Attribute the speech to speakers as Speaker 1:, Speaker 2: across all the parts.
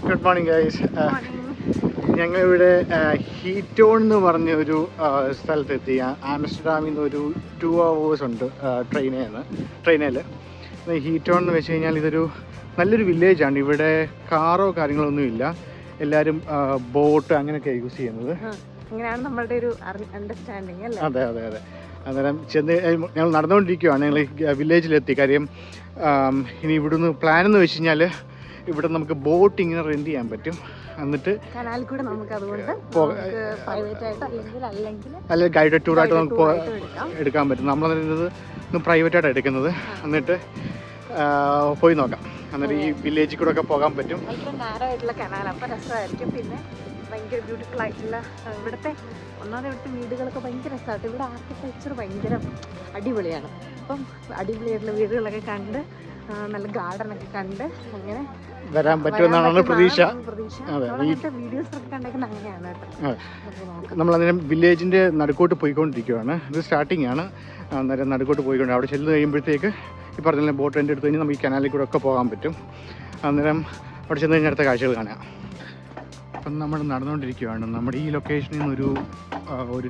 Speaker 1: Good morning guys. ഞങ്ങളിവിടെ ഹീറ്റോൺ എന്ന് പറഞ്ഞ ഒരു സ്ഥലത്തെത്തി. ആംസ്റ്റർഡാമിൽ നിന്ന് ഒരു 2 hours ഉണ്ട് ട്രെയിനിൽ. ഹീറ്റോൺ എന്ന് വെച്ച് കഴിഞ്ഞാൽ ഇതൊരു നല്ലൊരു വില്ലേജാണ്. ഇവിടെ കാറോ കാര്യങ്ങളൊന്നും ഇല്ല. എല്ലാവരും ബോട്ട് അങ്ങനെയൊക്കെ യൂസ് ചെയ്യുന്നത്.
Speaker 2: അങ്ങനെയാണ് നമ്മളുടെ ഒരു അണ്ടർസ്റ്റാൻഡിങ് അല്ലേ?
Speaker 1: അതെ. അന്നേരം ഞങ്ങൾ നടന്നുകൊണ്ടിരിക്കുകയാണ്. ഞങ്ങൾ വില്ലേജിലെത്തി. കാര്യം ഇനി ഇവിടുന്ന് പ്ലാൻ എന്ന് വെച്ച് കഴിഞ്ഞാൽ ഇവിടെ നമുക്ക് ബോട്ട് ഇങ്ങനെ റെന്റ് ചെയ്യാൻ പറ്റും. എന്നിട്ട് അല്ലെങ്കിൽ ഗൈഡഡ് ടൂറായിട്ട് നമുക്ക് എടുക്കാൻ പറ്റും. നമ്മൾ പ്രൈവറ്റായിട്ടാണ് എടുക്കുന്നത്. എന്നിട്ട് പോയി നോക്കാം. എന്നിട്ട് ഈ വില്ലേജിൽ കൂടെ ഒക്കെ പോകാൻ പറ്റും.
Speaker 2: പിന്നെ ഭയങ്കര ബ്യൂട്ടിഫുൾ ആയിട്ടുള്ള ഇവിടുത്തെ വീടുകളൊക്കെ ഭയങ്കര രസമായിട്ട്. ഇവിടെ ആർക്കിടെക്ചർ ഭയങ്കര അടിപൊളിയാണ്. അപ്പം അടിപൊളിയായിട്ടുള്ള വീടുകളൊക്കെ കണ്ട് നല്ല ഗാർഡനൊക്കെ കണ്ട് അങ്ങനെ
Speaker 1: വരാൻ പറ്റുമെന്നാണ് പ്രതീക്ഷ. നമ്മളന്നേരം വില്ലേജിൻ്റെ നടുക്കോട്ട് പോയിക്കൊണ്ടിരിക്കുകയാണ്. ഇത് സ്റ്റാർട്ടിംഗ് ആണ്. അന്നേരം നടുക്കോട്ട് പോയിക്കൊണ്ട് അവിടെ ചെല്ല് കഴിയുമ്പോഴത്തേക്ക് ഈ പറഞ്ഞ ബോട്ട് റെൻ്റ് എടുത്ത് കഴിഞ്ഞാൽ നമുക്ക് ഈ കനാലിൽ കൂടെ ഒക്കെ പോകാൻ പറ്റും. അന്നേരം അവിടെ ചെന്ന് കഴിഞ്ഞാൽ അടുത്ത കാഴ്ചകൾ കാണാം. അപ്പം നമ്മൾ നടന്നുകൊണ്ടിരിക്കുകയാണ്. നമ്മുടെ ഈ ലൊക്കേഷനിൽ നിന്നൊരു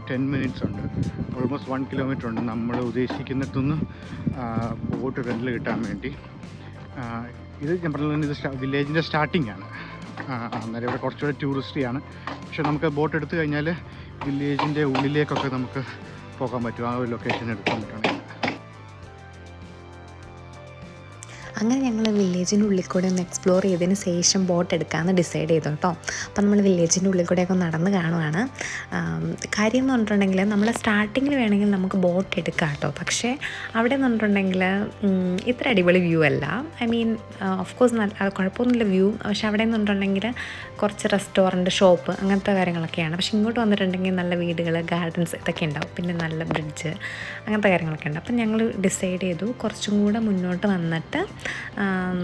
Speaker 1: 10 minutes ഉണ്ട്. ഓൾമോസ്റ്റ് 1 kilometer ഉണ്ട് നമ്മൾ ഉദ്ദേശിക്കുന്നിടത്തുനിന്ന് ബോട്ട് റെൻ്റിൽ കിട്ടാൻ വേണ്ടി. ഇത് ഞാൻ പറഞ്ഞത് ഇത് വില്ലേജിൻ്റെ സ്റ്റാർട്ടിംഗ് ആണ്. അന്നേരം ഇവിടെ കുറച്ചുകൂടെ ടൂറിസ്റ്റിയാണ്. പക്ഷേ നമുക്ക് ബോട്ട് എടുത്തു കഴിഞ്ഞാൽ വില്ലേജിൻ്റെ ഉള്ളിലേക്കൊക്കെ നമുക്ക് പോകാൻ പറ്റും. ആ ഒരു ലൊക്കേഷൻ എടുക്കാൻ പറ്റുകയാണെങ്കിൽ.
Speaker 3: അങ്ങനെ ഞങ്ങൾ വില്ലേജിൻ്റെ ഉള്ളിൽ കൂടെ ഒന്ന് എക്സ്പ്ലോർ ചെയ്തതിന് ശേഷം ബോട്ട് എടുക്കാമെന്ന് ഡിസൈഡ് ചെയ്തു കേട്ടോ. അപ്പം നമ്മൾ വില്ലേജിൻ്റെ ഉള്ളിൽ കൂടെയൊക്കെ നടന്ന് കാണുവാണ്. കാര്യം എന്ന് പറഞ്ഞിട്ടുണ്ടെങ്കിൽ നമ്മൾ സ്റ്റാർട്ടിങ്ങിൽ വേണമെങ്കിൽ നമുക്ക് ബോട്ട് എടുക്കാം കേട്ടോ. പക്ഷേ അവിടെ എന്ന് പറഞ്ഞിട്ടുണ്ടെങ്കിൽ ഇത്ര അടിപൊളി വ്യൂ അല്ല. ഐ മീൻ ഓഫ് കോഴ്സ് നല്ല കുഴപ്പമൊന്നുമില്ല വ്യൂ. പക്ഷേ അവിടെ എന്ന് പറഞ്ഞിട്ടുണ്ടെങ്കിൽ കുറച്ച് റെസ്റ്റോറൻറ്റ്, ഷോപ്പ് അങ്ങനത്തെ കാര്യങ്ങളൊക്കെയാണ്. പക്ഷേ ഇങ്ങോട്ട് വന്നിട്ടുണ്ടെങ്കിൽ നല്ല വീടുകൾ, ഗാർഡൻസ് ഇതൊക്കെ ഉണ്ടാവും. പിന്നെ നല്ല ബ്രിഡ്ജ് അങ്ങനത്തെ കാര്യങ്ങളൊക്കെ ഉണ്ട്. അപ്പം ഞങ്ങൾ ഡിസൈഡ് ചെയ്തു കുറച്ചും കൂടെ മുന്നോട്ട് വന്നിട്ട്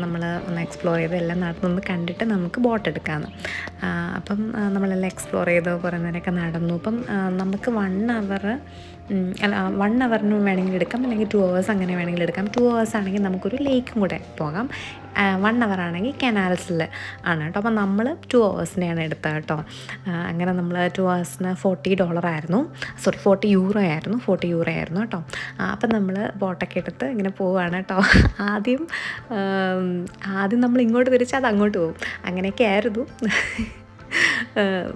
Speaker 3: നമ്മൾ ഒന്ന് എക്സ്പ്ലോർ ചെയ്ത് എല്ലാം നടന്നൊന്ന് കണ്ടിട്ട് നമുക്ക് ബോട്ട് എടുക്കാമെന്ന്. അപ്പം നമ്മളെല്ലാം എക്സ്പ്ലോർ ചെയ്ത് കുറേ നേരമൊക്കെ നടന്നു. അപ്പം നമുക്ക് 1 hour 1 hourന് വേണമെങ്കിൽ എടുക്കാം, അല്ലെങ്കിൽ 2 hours അങ്ങനെ വേണമെങ്കിൽ എടുക്കാം. 2 hours ആണെങ്കിൽ നമുക്കൊരു ലേക്കും കൂടെ പോകാം. 1 hour ആണെങ്കിൽ കനാൽസിൽ ആണ് കേട്ടോ. അപ്പം നമ്മൾ 2 hours എടുത്തത് കേട്ടോ. അങ്ങനെ നമ്മൾ 2 hours-ന് $40 ആയിരുന്നു. സോറി €40 ആയിരുന്നു കേട്ടോ. അപ്പം നമ്മൾ ബോട്ടൊക്കെ എടുത്ത് ഇങ്ങനെ പോവുകയാണ് കേട്ടോ. ആദ്യം നമ്മൾ ഇങ്ങോട്ട് തിരിച്ച് അത് അങ്ങോട്ട് പോകും. അങ്ങനെയൊക്കെ ആയിരുന്നു.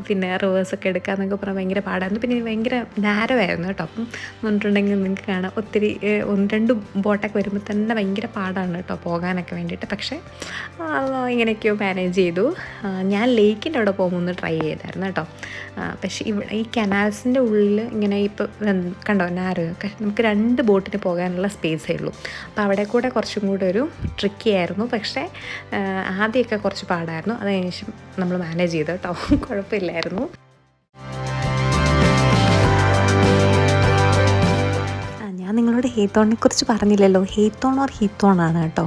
Speaker 3: പിന്നെ റിവേഴ്സൊക്കെ എടുക്കാമെന്നൊക്കെ പറഞ്ഞാൽ ഭയങ്കര പാടായിരുന്നു. പിന്നെ ഭയങ്കര നാരോ ആയിരുന്നു കേട്ടോ. അപ്പം വന്നിട്ടുണ്ടെങ്കിൽ നിങ്ങൾക്ക് കാണാം ഒത്തിരി 1-2 ബോട്ടൊക്കെ വരുമ്പോൾ തന്നെ ഭയങ്കര പാടാണ് കേട്ടോ പോകാനൊക്കെ വേണ്ടിയിട്ട്. പക്ഷേ ഇങ്ങനെയൊക്കെയോ മാനേജ് ചെയ്തു. ഞാൻ ലേക്കിൻ്റെ അവിടെ പോകുമ്പോൾ ഒന്ന് ട്രൈ ചെയ്തായിരുന്നു കേട്ടോ. പക്ഷേ ഇവിടെ ഈ കനാൽസിൻ്റെ ഉള്ളിൽ ഇങ്ങനെ ഇപ്പോൾ കണ്ടോ നാരോ, നമുക്ക് 2 ബോട്ടിന് പോകാനുള്ള സ്പേസേ ഉള്ളൂ. അപ്പോൾ അവിടെ കൂടെ കുറച്ചും കൂടെ ഒരു ട്രിക്കി ആയിരുന്നു. പക്ഷേ ആദ്യമൊക്കെ കുറച്ച് പാടായിരുന്നു. അത് കഴിഞ്ഞ ശേഷം നമ്മൾ മാനേജ് ചെയ്തു കേട്ടോ. കുഴപ്പമില്ലായിരുന്നു. ഞാൻ നിങ്ങളോട് ഹീത്തോണിനെ കുറിച്ച് പറഞ്ഞില്ലല്ലോ. ഹീത്തോൺ ആണ് കേട്ടോ.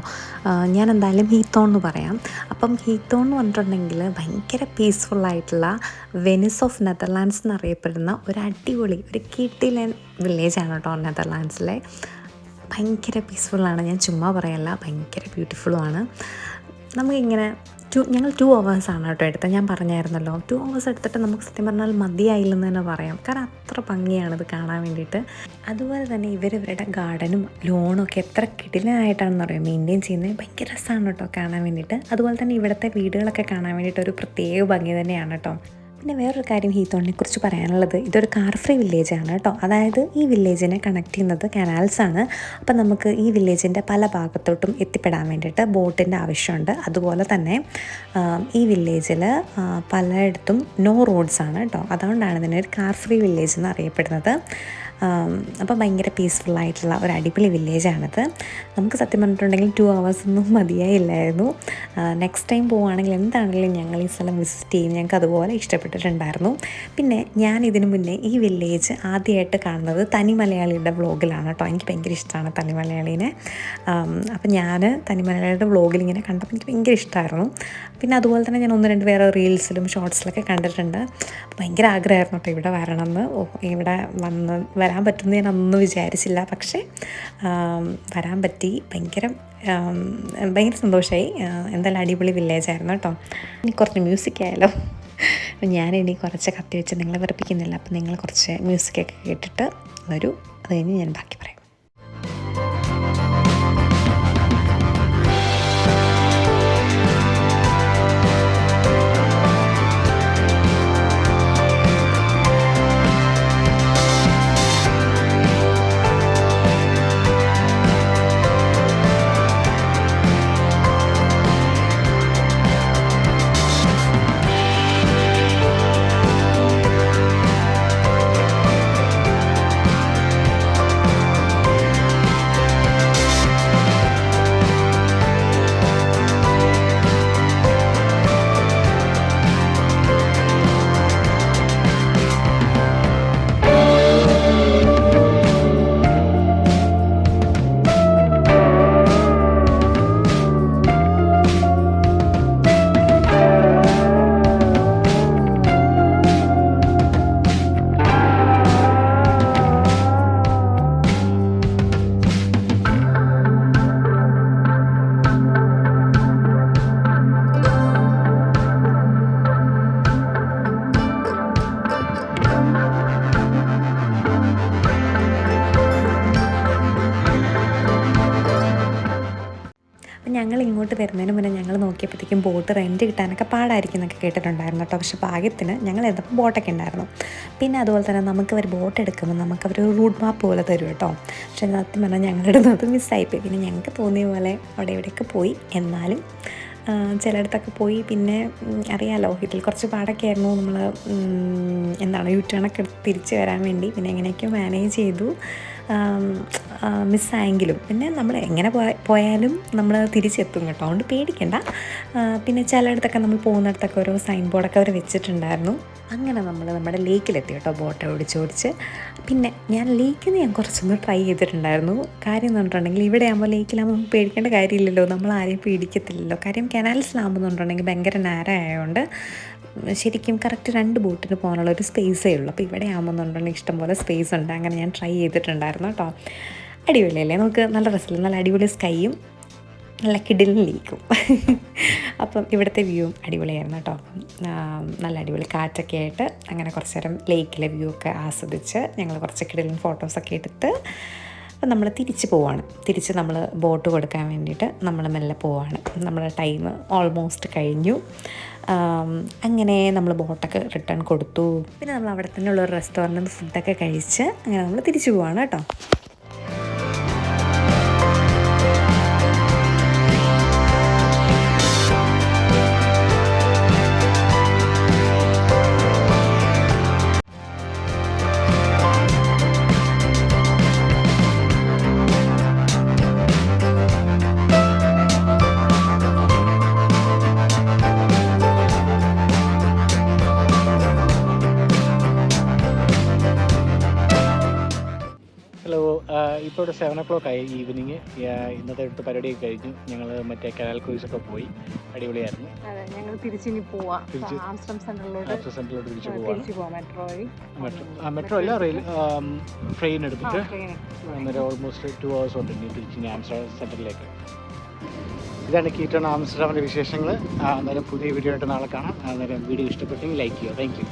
Speaker 3: ഞാൻ എന്തായാലും ഹീത്തോൺ എന്ന് പറയാം. അപ്പം ഹീത്തോൺ എന്ന് പറഞ്ഞിട്ടുണ്ടെങ്കിൽ ഭയങ്കര പീസ്ഫുള്ളായിട്ടുള്ള വെനിസ് ഓഫ് നെതർലാൻഡ്സ് എന്നറിയപ്പെടുന്ന ഒരു അടിപൊളി ഒരു കിടിലൻ വില്ലേജാണ് കേട്ടോ നെതർലാൻഡ്സിലെ. ഭയങ്കര പീസ്ഫുള്ളാണ്, ഞാൻ ചുമ്മാ പറയല്ല, ഭയങ്കര ബ്യൂട്ടിഫുള്ളുമാണ്. നമുക്കിങ്ങനെ ഞങ്ങൾ 2 hours ആണ് കേട്ടോ എടുത്തത്. ഞാൻ പറഞ്ഞായിരുന്നല്ലോ 2 hours എടുത്തിട്ട് നമുക്ക് സത്യം പറഞ്ഞാൽ മതിയായില്ലെന്ന് തന്നെ പറയാം. കാരണം അത്ര ഭംഗിയാണിത് കാണാൻ വേണ്ടിയിട്ട്. അതുപോലെ തന്നെ ഇവരുടെ ഗാർഡനും ലോണും ഒക്കെ എത്ര കിടിലനായിട്ടാണെന്ന് പറയാം മെയിൻറ്റെയിൻ ചെയ്യുന്നത്. ഭയങ്കര രസമാണ് കേട്ടോ കാണാൻ വേണ്ടിയിട്ട്. അതുപോലെ തന്നെ ഇവിടുത്തെ വീടുകളൊക്കെ കാണാൻ വേണ്ടിയിട്ട് ഒരു പ്രത്യേക ഭംഗി തന്നെയാണ് കേട്ടോ. പിന്നെ വേറൊരു കാര്യം ഹീത്തോണിനെ കുറിച്ച് പറയാനുള്ളത്, ഇതൊരു കാർ ഫ്രീ വില്ലേജാണ് കേട്ടോ. അതായത് ഈ വില്ലേജിനെ കണക്ട് ചെയ്യുന്നത് കനാൽസാണ്. അപ്പം നമുക്ക് ഈ വില്ലേജിൻ്റെ പല ഭാഗത്തോട്ടും എത്തിപ്പെടാൻ വേണ്ടിയിട്ട് ബോട്ടിൻ്റെ ആവശ്യമുണ്ട്. അതുപോലെ തന്നെ ഈ വില്ലേജിൽ പലയിടത്തും നോ റോഡ്സാണ് കേട്ടോ. അതുകൊണ്ടാണ് ഇതിനെ ഒരു കാർ ഫ്രീ വില്ലേജ് എന്ന് അറിയപ്പെടുന്നത്. അപ്പോൾ ഭയങ്കര പീസ്ഫുള്ളായിട്ടുള്ള ഒരു അടിപൊളി വില്ലേജാണിത്. നമുക്ക് സത്യം പറഞ്ഞിട്ടുണ്ടെങ്കിൽ 2 hours ഒന്നും മതിയായില്ലായിരുന്നു. നെക്സ്റ്റ് ടൈം പോവുകയാണെങ്കിൽ എന്താണെങ്കിലും ഞങ്ങൾ ഈ സ്ഥലം വിസിറ്റ് ചെയ്യും. ഞങ്ങൾക്ക് അതുപോലെ ഇഷ്ടപ്പെട്ടിട്ടുണ്ടായിരുന്നു. പിന്നെ ഞാൻ ഇതിനു മുന്നേ ഈ വില്ലേജ് ആദ്യമായിട്ട് കാണുന്നത് തനി മലയാളിയുടെ വ്ളോഗിലാണ് കേട്ടോ. എനിക്ക് ഭയങ്കര ഇഷ്ടമാണ് തനി മലയാളീനെ. അപ്പം ഞാൻ തനി മലയാളിയുടെ വ്ളോഗിൽ ഇങ്ങനെ കണ്ടപ്പോൾ എനിക്ക് ഭയങ്കര ഇഷ്ടമായിരുന്നു. പിന്നെ അതുപോലെ തന്നെ ഞാൻ 1-2 വേറെ റീൽസിലും ഷോർട്സിലൊക്കെ കണ്ടിട്ടുണ്ട്. ഭയങ്കര ആഗ്രഹമായിരുന്നു കേട്ടോ ഇവിടെ വരണമെന്ന്. ഇവിടെ വരാൻ പറ്റുമെന്ന് ഞാൻ അതൊന്നും വിചാരിച്ചില്ല. പക്ഷേ വരാൻ പറ്റി. ഭയങ്കര സന്തോഷമായി. എന്തായാലും അടിപൊളി വില്ലേജായിരുന്നു കേട്ടോ. ഇനി കുറച്ച് മ്യൂസിക് ആയാലോ. ഞാനിനി കുറച്ച് കത്തി വെച്ച് നിങ്ങളെ വെറുപ്പിക്കുന്നില്ല. അപ്പം നിങ്ങൾ കുറച്ച് മ്യൂസിക്കൊക്കെ കേട്ടിട്ട് വരൂ. അത് കഴിഞ്ഞ് ഞാൻ ബാക്കി പറയാം. ഞങ്ങൾ ഇങ്ങോട്ട് വരുന്നതിന് മുന്നേ ഞങ്ങൾ നോക്കിയപ്പോഴത്തേക്കും ബോട്ട് റെൻറ്റ് കിട്ടാനൊക്കെ പാടായിരിക്കും എന്നൊക്കെ കേട്ടിട്ടുണ്ടായിരുന്നു കേട്ടോ. പക്ഷേ ഭാഗ്യത്തിന് ഞങ്ങൾ എന്തപ്പോൾ ബോട്ടൊക്കെ ഉണ്ടായിരുന്നു. പിന്നെ അതുപോലെ തന്നെ നമുക്കവർ ബോട്ട് എടുക്കുമ്പോൾ നമുക്കവർ റൂട്ട് മാപ്പ് പോലെ തരും കേട്ടോ. പക്ഷേ സത്യം പറഞ്ഞാൽ ഞങ്ങളുടെ അത് മിസ്സായിപ്പോയി. പിന്നെ ഞങ്ങൾക്ക് തോന്നിയ പോലെ അവിടെ ഇവിടെയൊക്കെ പോയി. എന്നാലും ചിലയിടത്തൊക്കെ പോയി. പിന്നെ അറിയാലോ ഇതിൽ കുറച്ച് പാടൊക്കെ ആയിരുന്നു. നമ്മൾ യു ടേണൊക്കെ തിരിച്ച് വരാൻ വേണ്ടി പിന്നെ എങ്ങനെയൊക്കെയോ മാനേജ് ചെയ്തു. മിസ്സായെങ്കിലും പിന്നെ നമ്മൾ എങ്ങനെ പോയാലും നമ്മൾ തിരിച്ചെത്തും കേട്ടോ. അതുകൊണ്ട് പേടിക്കണ്ട. പിന്നെ ചിലയിടത്തൊക്കെ നമ്മൾ പോകുന്നിടത്തൊക്കെ ഓരോ സൈൻ ബോർഡൊക്കെ അവർ വെച്ചിട്ടുണ്ടായിരുന്നു. അങ്ങനെ നമ്മൾ നമ്മുടെ ലേക്കിലെത്തി കേട്ടോ, ബോട്ട് ഓടിച്ച്. പിന്നെ ലേക്കിൽ നിന്ന് ഞാൻ കുറച്ചൊന്ന് ട്രൈ ചെയ്തിട്ടുണ്ടായിരുന്നു. കാര്യം എന്ന് പറഞ്ഞിട്ടുണ്ടെങ്കിൽ ഇവിടെ ആകുമ്പോൾ ലേക്കിലാകുമ്പോൾ നമുക്ക് പേടിക്കേണ്ട കാര്യമില്ലല്ലോ, നമ്മൾ ആരെയും പേടിക്കത്തില്ലല്ലോ. കാര്യം കനാൽസിലാകുമ്പോന്നുണ്ടെങ്കിൽ ഭയങ്കര നാരമായതുകൊണ്ട് ശരിക്കും കറക്റ്റ് 2 ബോട്ടിന് പോകാനുള്ള ഒരു സ്പേസേ ഉള്ളൂ. അപ്പോൾ ഇവിടെ ആകുമ്പോന്നുണ്ടെങ്കിൽ ഇഷ്ടംപോലെ സ്പേസ് ഉണ്ട്. അങ്ങനെ ഞാൻ ട്രൈ ചെയ്തിട്ടുണ്ടായിരുന്നു കേട്ടോ. അടിപൊളിയല്ലേ, നമുക്ക് നല്ല രസമില്ല, നല്ല അടിപൊളി സ്കൈയും നല്ല കിടിലും ലേക്കും. അപ്പം ഇവിടുത്തെ വ്യൂവും അടിപൊളിയായിരുന്നു കേട്ടോ. നല്ല അടിപൊളി കാറ്റൊക്കെ ആയിട്ട് അങ്ങനെ കുറച്ച് നേരം ലേക്കിലെ വ്യൂ ഒക്കെ ആസ്വദിച്ച് ഞങ്ങൾ കുറച്ച് കിടിലും ഫോട്ടോസൊക്കെ എടുത്ത് അപ്പം നമ്മൾ തിരിച്ച് നമ്മൾ ബോട്ട് കൊടുക്കാൻ വേണ്ടിയിട്ട് നമ്മൾ മെല്ലെ പോവാണ്. നമ്മുടെ ടൈം ഓൾമോസ്റ്റ് കഴിഞ്ഞു. അങ്ങനെ നമ്മൾ ബോട്ടൊക്കെ റിട്ടേൺ കൊടുത്തു. പിന്നെ നമ്മൾ അവിടെ തന്നെ ഉള്ളൊരു റെസ്റ്റോറൻറ്റിൽ ഫുഡൊക്കെ കഴിച്ച് അങ്ങനെ നമ്മൾ തിരിച്ചു പോവാണ് കേട്ടോ.
Speaker 1: ഇപ്പോൾ ഇവിടെ 7 o'clock ആയി ഈവനിങ്. ഇന്നത്തെ അടുത്ത പരിപാടിയൊക്കെ കഴിഞ്ഞു. ഞങ്ങൾ മറ്റേ കനാൽ ക്രൂസൊക്കെ പോയി. അടിപൊളിയായിരുന്നു.
Speaker 2: ഞങ്ങൾ തിരിച്ചിനി പോവാം. ആംസ്റ്റർഡാം സെൻട്രലിലോട്ട് തിരിച്ചു പോവാം.
Speaker 1: മെട്രോ അല്ല, ട്രെയിൻ എടുത്തിട്ട് അന്നേരം ഓൾമോസ്റ്റ് 2 hours ഉണ്ട് ഇനി തിരിച്ച് ആംസ്റ്റർഡാം സെൻട്രലിലേക്ക്. ഇതാണ് കീറ്റോൺ ആംസ്റ്റർഡാമിൻ്റെ വിശേഷങ്ങൾ. അന്നേരം പുതിയ വീഡിയോ ആയിട്ട് നാളെ കാണാം. അന്നേരം വീഡിയോ ഇഷ്ടപ്പെട്ടെങ്കിൽ ലൈക്ക് ചെയ്യുക. Thank you.